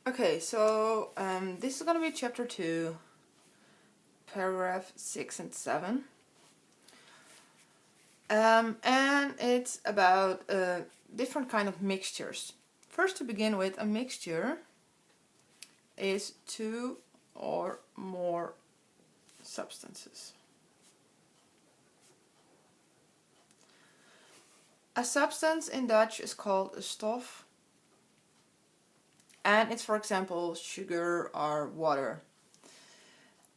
Okay, so this is going to be chapter 2, paragraph 6 and 7. And it's about different kind of mixtures. First, to begin with, a mixture is two or more substances. A substance in Dutch is called a stof, and it's, for example, sugar or water.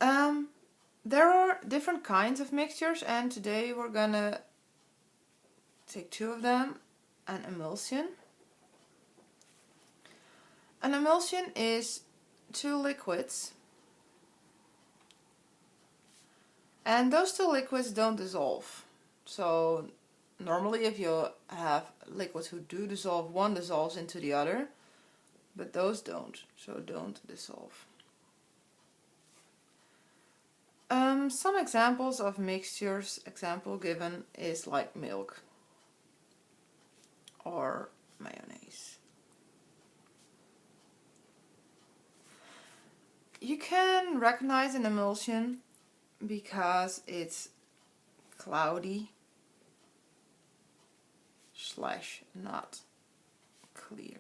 There are different kinds of mixtures, and today we're gonna take two of them. An emulsion. An emulsion is two liquids, and those two liquids don't dissolve. So normally if you have liquids who do dissolve, one dissolves into the other, but those don't, so don't dissolve. Some examples of mixtures, example given is like milk or mayonnaise. You can recognize an emulsion because it's cloudy / not clear.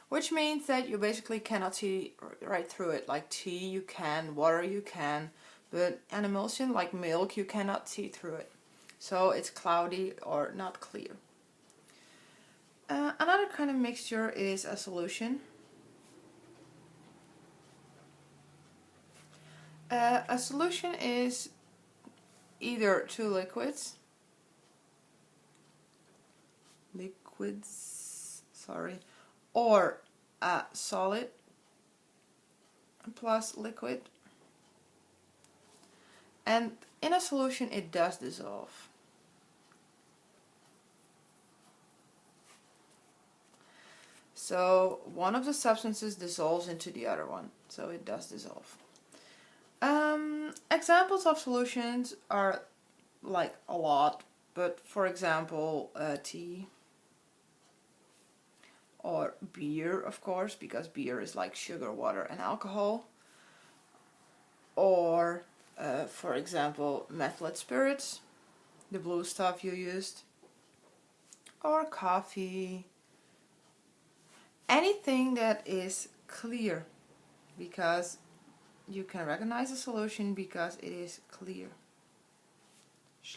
Which means that you basically cannot see right through it. Like tea you can, water you can, but an emulsion like milk you cannot see through it. So it's cloudy or not clear. Another kind of mixture is a solution. A solution is either two liquids, or a solid plus liquid, and in a solution it does dissolve. So one of the substances dissolves into the other one, so it does dissolve. Examples of solutions are like a lot, but for example tea, or beer, of course, because beer is like sugar, water and alcohol, or for example methylated spirits, the blue stuff you used, or coffee, anything that is clear, because you can recognize a solution because it is clear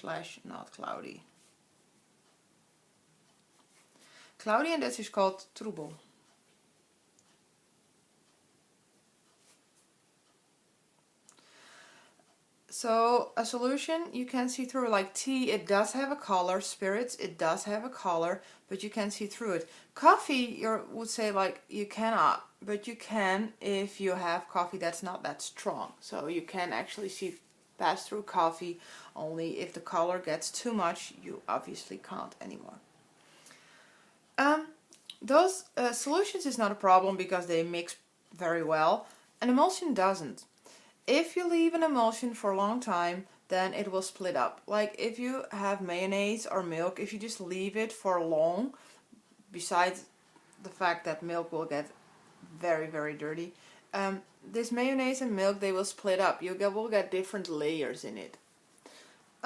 / not cloudy. Cloudy in Dutch is called troebel. So a solution you can see through, like tea, it does have a color, spirits, it does have a color, but you can see through it. Coffee, you would say like you cannot, but you can if you have coffee that's not that strong. So you can actually see pass through coffee, only if the color gets too much, you obviously can't anymore. Those solutions is not a problem because they mix very well. An emulsion doesn't. If you leave an emulsion for a long time, then it will split up. Like if you have mayonnaise or milk, if you just leave it for long, besides the fact that milk will get very, very dirty, this mayonnaise and milk, they will split up. You will get different layers in it.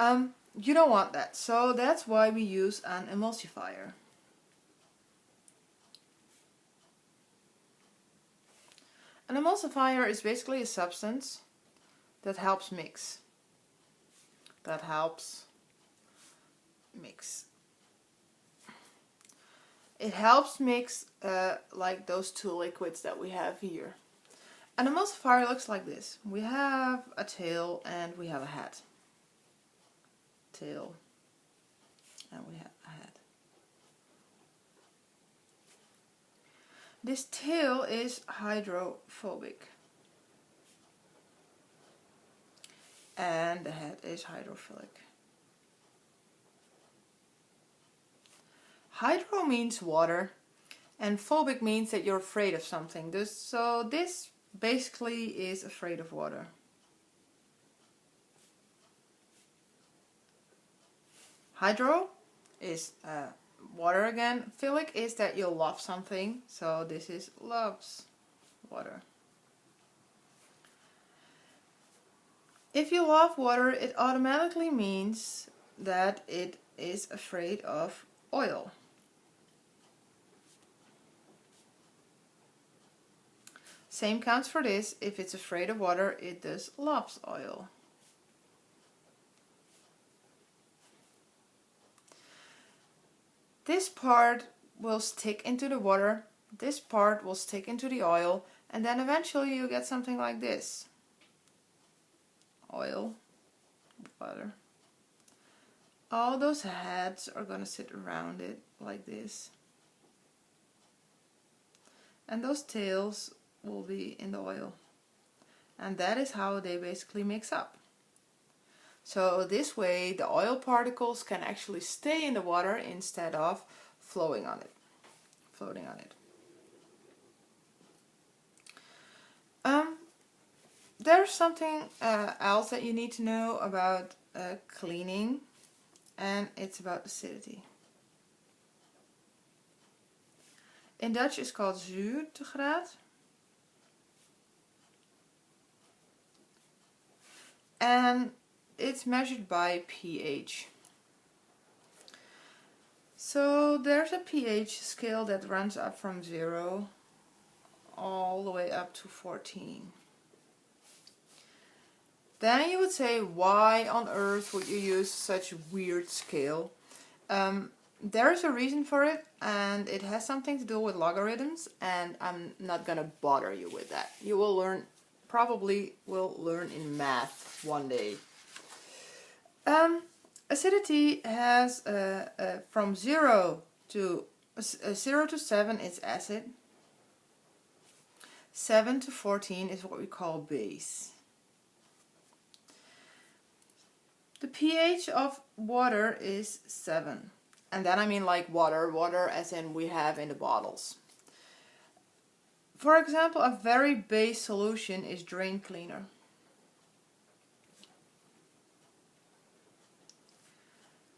You don't want that, so that's why we use an emulsifier. An emulsifier is basically a substance that helps mix. It helps mix like those two liquids that we have here. An emulsifier looks like this. We have a tail and we have a head. Tail and we have a head. This tail is hydrophobic and the head is hydrophilic. Hydro means water and phobic means that you're afraid of something. So this basically is afraid of water. Hydro is water again. Philic is that you love something, so this is loves water. If you love water, it automatically means that it is afraid of oil. Same counts for this. If it's afraid of water, it does loves oil. This part will stick into the water, this part will stick into the oil, and then eventually you get something like this. Oil, water. All those heads are going to sit around it like this. And those tails will be in the oil. And that is how they basically mix up. So this way the oil particles can actually stay in the water instead of floating on it. There's something else that you need to know about cleaning, and it's about acidity. In Dutch it's called zuurtegraad. And it's measured by pH. So there's a pH scale that runs up from 0 all the way up to 14. Then you would say, why on earth would you use such a weird scale? There is a reason for it, and it has something to do with logarithms, and I'm not gonna bother you with that. You will learn, probably will learn in math one day. Acidity has from 0 to 7 is acid. 7 to 14 is what we call base. The pH of water is 7. And then I mean like water as in we have in the bottles. For example, a very base solution is drain cleaner.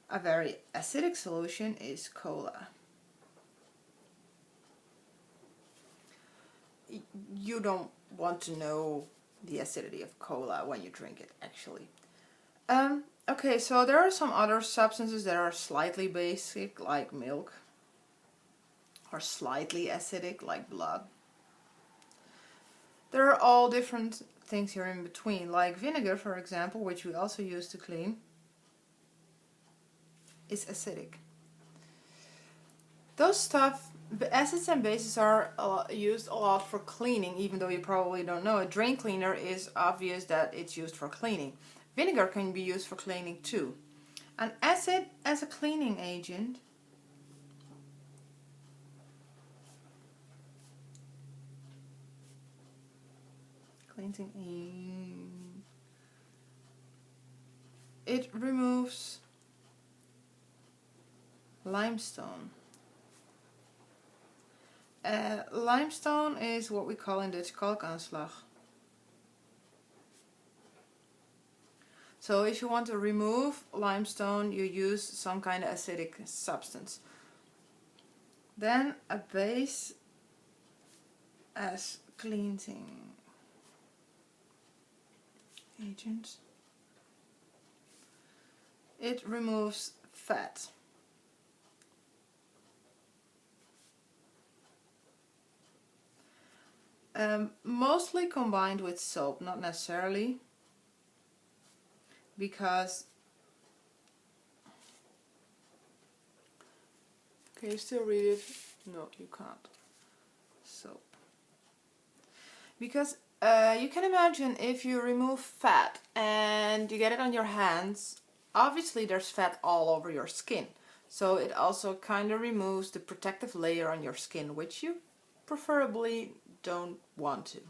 A very acidic solution is cola. You don't want to know the acidity of cola when you drink it, actually. Okay, so there are some other substances that are slightly basic, like milk, or slightly acidic, like blood. There are all different things here in between, like vinegar, for example, which we also use to clean, is acidic. Those stuff, the acids and bases are used a lot for cleaning, even though you probably don't know. A drain cleaner is obvious that it's used for cleaning. Vinegar can be used for cleaning too. An acid as a cleaning agent it removes limestone. Limestone is what we call in Dutch kalkaanslag. So if you want to remove limestone, you use some kind of acidic substance. Then a base as cleansing agent. It removes fat. Mostly combined with soap, not necessarily, because can you still read it? No, you can't. Soap. Because you can imagine if you remove fat and you get it on your hands, obviously there's fat all over your skin. So it also kind of removes the protective layer on your skin, which you preferably don't want to.